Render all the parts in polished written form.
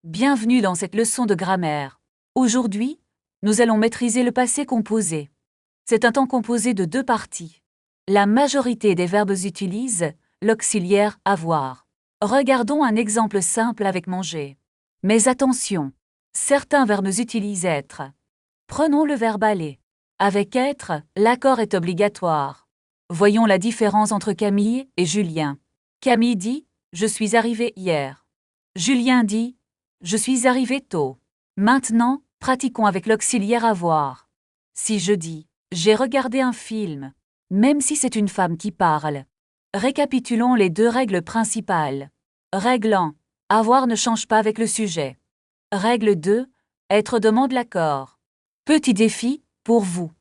Bienvenue dans cette leçon de grammaire. Aujourd'hui, nous allons maîtriser le passé composé. C'est un temps composé de deux parties. La majorité des verbes utilisent l'auxiliaire avoir. Regardons un exemple simple avec manger. Mais attention, certains verbes utilisent être. Prenons le verbe aller. Avec être, l'accord est obligatoire. Voyons la différence entre Camille et Julien. Camille dit « Je suis arrivé hier ». Julien dit « Je suis arrivé tôt ». Maintenant, pratiquons avec l'auxiliaire avoir. Si je dis « J'ai regardé un film », même si c'est une femme qui parle. Récapitulons les deux règles principales. Règle 1. Avoir ne change pas avec le sujet. Règle 2. Être demande l'accord. Petit défi, pour vous.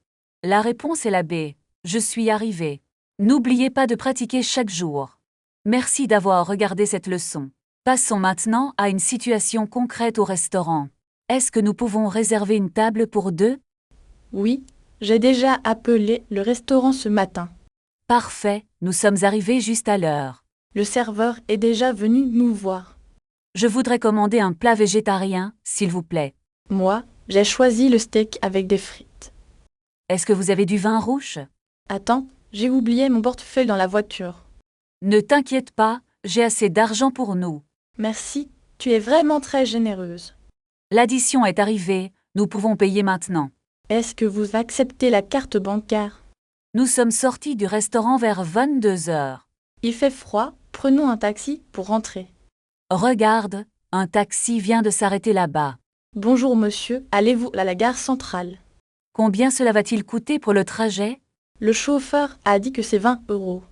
La réponse est la B. Je suis arrivé. N'oubliez pas de pratiquer chaque jour. Merci d'avoir regardé cette leçon. Passons maintenant à une situation concrète au restaurant. Est-ce que nous pouvons réserver une table pour deux? Oui, j'ai déjà appelé le restaurant ce matin. Parfait, nous sommes arrivés juste à l'heure. Le serveur est déjà venu nous voir. Je voudrais commander un plat végétarien, s'il vous plaît. Moi, j'ai choisi le steak avec des frites. Est-ce que vous avez du vin rouge? Attends, j'ai oublié mon portefeuille dans la voiture. Ne t'inquiète pas, j'ai assez d'argent pour nous. Merci, tu es vraiment très généreuse. L'addition est arrivée, nous pouvons payer maintenant. Est-ce que vous acceptez la carte bancaire? Nous sommes sortis du restaurant vers 22 heures. Il fait froid, prenons un taxi pour rentrer. Regarde, un taxi vient de s'arrêter là-bas. Bonjour monsieur, allez-vous à la gare centrale? Combien cela va-t-il coûter pour le trajet? Le chauffeur a dit que c'est 20 €.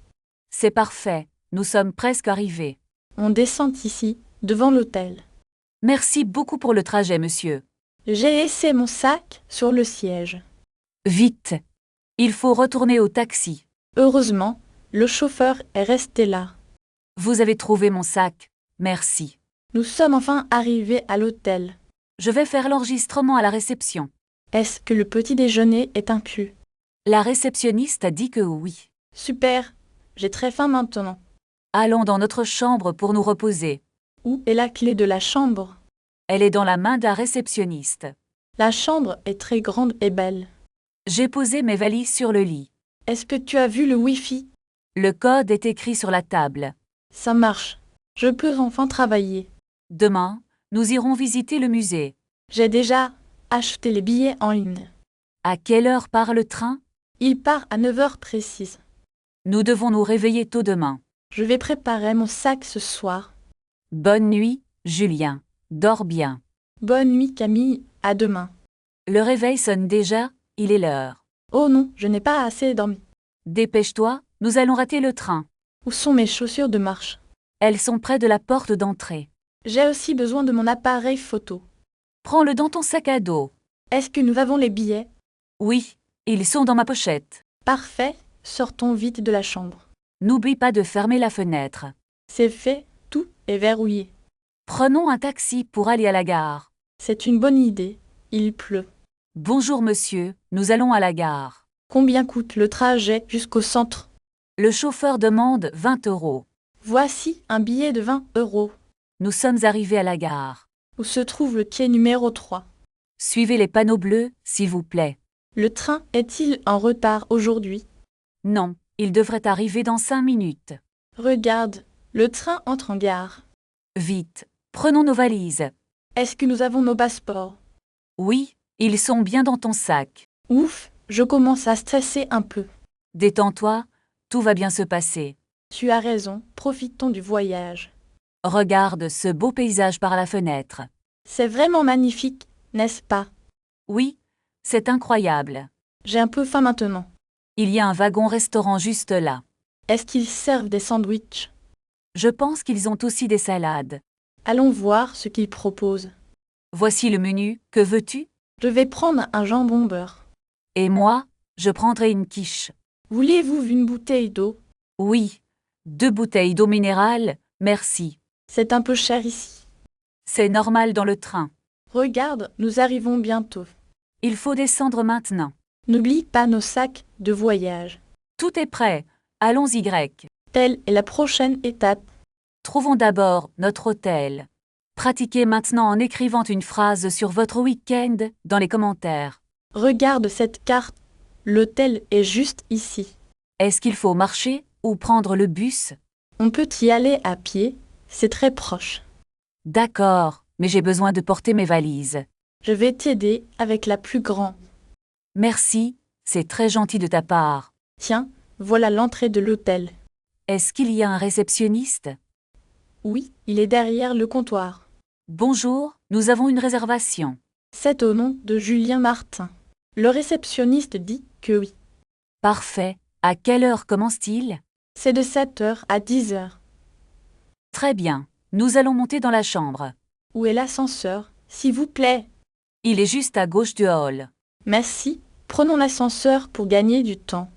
C'est parfait, nous sommes presque arrivés. On descend ici, devant l'hôtel. Merci beaucoup pour le trajet, monsieur. J'ai laissé mon sac sur le siège. Vite! Il faut retourner au taxi. Heureusement, le chauffeur est resté là. Vous avez trouvé mon sac. Merci. Nous sommes enfin arrivés à l'hôtel. Je vais faire l'enregistrement à la réception. Est-ce que le petit déjeuner est inclus? La réceptionniste a dit que oui. Super, j'ai très faim maintenant. Allons dans notre chambre pour nous reposer. Où est la clé de la chambre? Elle est dans la main de la réceptionniste. La chambre est très grande et belle. J'ai posé mes valises sur le lit. Est-ce que tu as vu le Wi-Fi? Le code est écrit sur la table. Ça marche. Je peux enfin travailler. Demain, nous irons visiter le musée. J'ai déjà acheté les billets en ligne. À quelle heure part le train? Il part à 9 heures précises. Nous devons nous réveiller tôt demain. Je vais préparer mon sac ce soir. Bonne nuit, Julien. Dors bien. Bonne nuit Camille, à demain. Le réveil sonne déjà, il est l'heure. Oh non, je n'ai pas assez dormi. Dépêche-toi, nous allons rater le train. Où sont mes chaussures de marche? Elles sont près de la porte d'entrée. J'ai aussi besoin de mon appareil photo. Prends-le dans ton sac à dos. Est-ce que nous avons les billets? Oui, ils sont dans ma pochette. Parfait, sortons vite de la chambre. N'oublie pas de fermer la fenêtre. C'est fait, tout est verrouillé. Prenons un taxi pour aller à la gare. C'est une bonne idée, il pleut. Bonjour monsieur, nous allons à la gare. Combien coûte le trajet jusqu'au centre? Le chauffeur demande 20 €. Voici un billet de 20 €. Nous sommes arrivés à la gare. Où se trouve le quai numéro 3? Suivez les panneaux bleus, s'il vous plaît. Le train est-il en retard aujourd'hui? Non, il devrait arriver dans 5 minutes. Regarde, le train entre en gare. Vite, prenons nos valises. Est-ce que nous avons nos passeports? Oui, ils sont bien dans ton sac. Ouf, je commence à stresser un peu. Détends-toi, tout va bien se passer. Tu as raison, profitons du voyage. Regarde ce beau paysage par la fenêtre. C'est vraiment magnifique, n'est-ce pas? Oui, c'est incroyable. J'ai un peu faim maintenant. Il y a un wagon-restaurant juste là. Est-ce qu'ils servent des sandwichs? Je pense qu'ils ont aussi des salades. Allons voir ce qu'ils proposent. Voici le menu, que veux-tu? Je vais prendre un jambon beurre. Et moi, je prendrai une quiche. Voulez-vous une bouteille d'eau? Oui, 2 bouteilles d'eau minérale, merci. C'est un peu cher ici. C'est normal dans le train. Regarde, nous arrivons bientôt. Il faut descendre maintenant. N'oublie pas nos sacs de voyage. Tout est prêt. Allons-y. Telle est la prochaine étape. Trouvons d'abord notre hôtel. Pratiquez maintenant en écrivant une phrase sur votre week-end dans les commentaires. Regarde cette carte. L'hôtel est juste ici. Est-ce qu'il faut marcher ou prendre le bus? On peut y aller à pied, c'est très proche. D'accord, mais j'ai besoin de porter mes valises. Je vais t'aider avec la plus grande. Merci, c'est très gentil de ta part. Tiens, voilà l'entrée de l'hôtel. Est-ce qu'il y a un réceptionniste? Oui, il est derrière le comptoir. Bonjour, nous avons une réservation. C'est au nom de Julien Martin. Le réceptionniste dit que oui. Parfait. À quelle heure commence-t-il? C'est de 7 heures à 10 heures. Très bien. Nous allons monter dans la chambre. Où est l'ascenseur, s'il vous plaît? Il est juste à gauche du hall. Merci. Prenons l'ascenseur pour gagner du temps.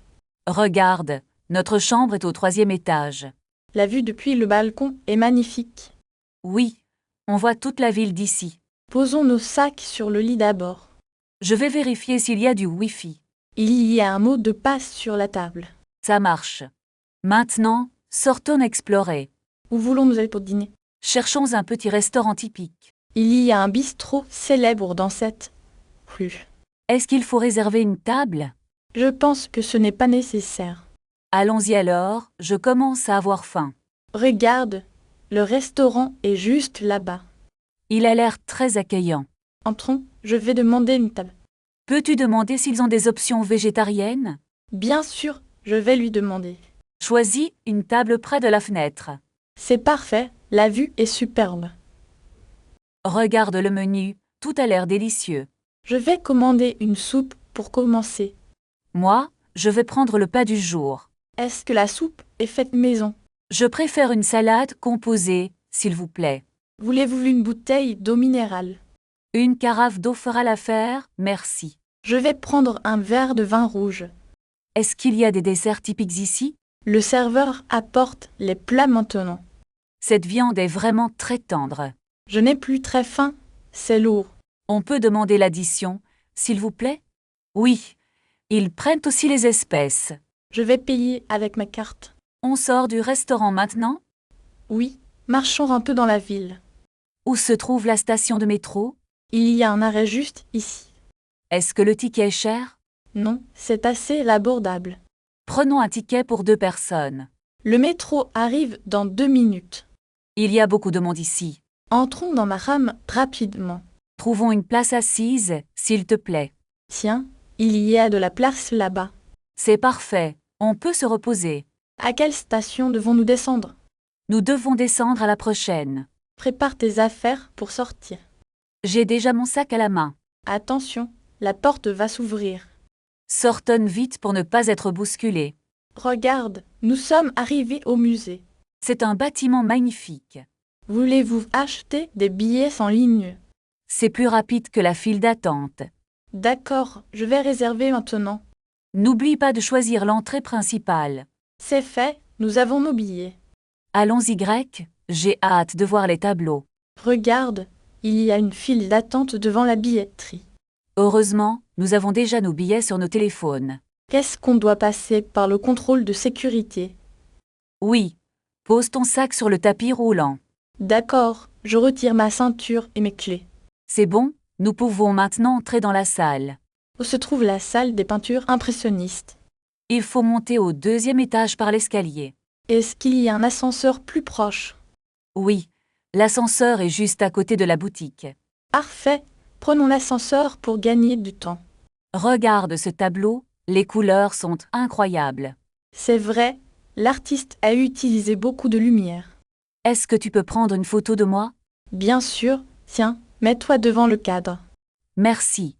Regarde, notre chambre est au 3e étage. La vue depuis le balcon est magnifique. Oui, on voit toute la ville d'ici. Posons nos sacs sur le lit d'abord. Je vais vérifier s'il y a du Wi-Fi. Il y a un mot de passe sur la table. Ça marche. Maintenant, sortons explorer. Où voulons-nous aller pour dîner? Cherchons un petit restaurant typique. Il y a un bistrot célèbre dans cette rue. Est-ce qu'il faut réserver une table? Je pense que ce n'est pas nécessaire. Allons-y alors, je commence à avoir faim. Regarde, le restaurant est juste là-bas. Il a l'air très accueillant. Entrons, je vais demander une table. Peux-tu demander s'ils ont des options végétariennes? Bien sûr, je vais lui demander. Choisis une table près de la fenêtre. C'est parfait, la vue est superbe. Regarde le menu, tout a l'air délicieux. Je vais commander une soupe pour commencer. Moi, je vais prendre le plat du jour. Est-ce que la soupe est faite maison? Je préfère une salade composée, s'il vous plaît. Voulez-vous une bouteille d'eau minérale? Une carafe d'eau fera l'affaire, merci. Je vais prendre un verre de vin rouge. Est-ce qu'il y a des desserts typiques ici? Le serveur apporte les plats maintenant. Cette viande est vraiment très tendre. Je n'ai plus très faim, c'est lourd. On peut demander l'addition, s'il vous plaît? Oui. Ils prennent aussi les espèces. Je vais payer avec ma carte. On sort du restaurant maintenant? Oui, marchons un peu dans la ville. Où se trouve la station de métro? Il y a un arrêt juste ici. Est-ce que le ticket est cher? Non, c'est assez abordable. Prenons un ticket pour 2 personnes. Le métro arrive dans 2 minutes. Il y a beaucoup de monde ici. Entrons dans ma rame rapidement. Trouvons une place assise, s'il te plaît. Tiens, il y a de la place là-bas. C'est parfait, on peut se reposer. À quelle station devons-nous descendre? Nous devons descendre à la prochaine. Prépare tes affaires pour sortir. J'ai déjà mon sac à la main. Attention, la porte va s'ouvrir. Sortons vite pour ne pas être bousculés. Regarde, nous sommes arrivés au musée. C'est un bâtiment magnifique. Voulez-vous acheter des billets en ligne? C'est plus rapide que la file d'attente. D'accord, je vais réserver maintenant. N'oublie pas de choisir l'entrée principale. C'est fait, nous avons nos billets. Allons-y grec, j'ai hâte de voir les tableaux. Regarde, il y a une file d'attente devant la billetterie. Heureusement, nous avons déjà nos billets sur nos téléphones. Qu'est-ce qu'on doit passer par le contrôle de sécurité? Oui. Pose ton sac sur le tapis roulant. D'accord, je retire ma ceinture et mes clés. C'est bon, nous pouvons maintenant entrer dans la salle. Où se trouve la salle des peintures impressionnistes? Il faut monter au 2e étage par l'escalier. Est-ce qu'il y a un ascenseur plus proche? Oui, l'ascenseur est juste à côté de la boutique. Parfait, prenons l'ascenseur pour gagner du temps. Regarde ce tableau, les couleurs sont incroyables. C'est vrai, l'artiste a utilisé beaucoup de lumière. Est-ce que tu peux prendre une photo de moi? Bien sûr, tiens, mets-toi devant le cadre. Merci.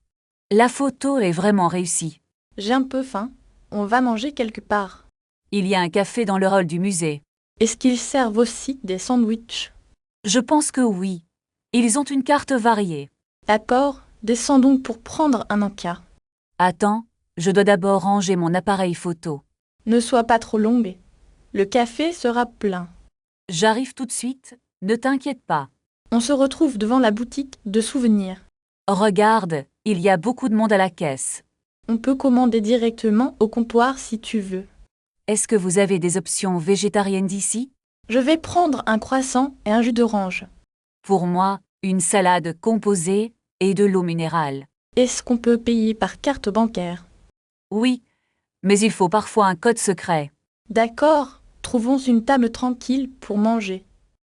La photo est vraiment réussie. J'ai un peu faim, on va manger quelque part. Il y a un café dans le hall du musée. Est-ce qu'ils servent aussi des sandwichs? Je pense que oui. Ils ont une carte variée. D'accord, descendons pour prendre un encas. Attends, je dois d'abord ranger mon appareil photo. Ne sois pas trop longue. Le café sera plein. J'arrive tout de suite, ne t'inquiète pas. On se retrouve devant la boutique de souvenirs. Regarde, il y a beaucoup de monde à la caisse. On peut commander directement au comptoir si tu veux. Est-ce que vous avez des options végétariennes d'ici? Je vais prendre un croissant et un jus d'orange. Pour moi, une salade composée et de l'eau minérale. Est-ce qu'on peut payer par carte bancaire? Oui, mais il faut parfois un code secret. D'accord, trouvons une table tranquille pour manger.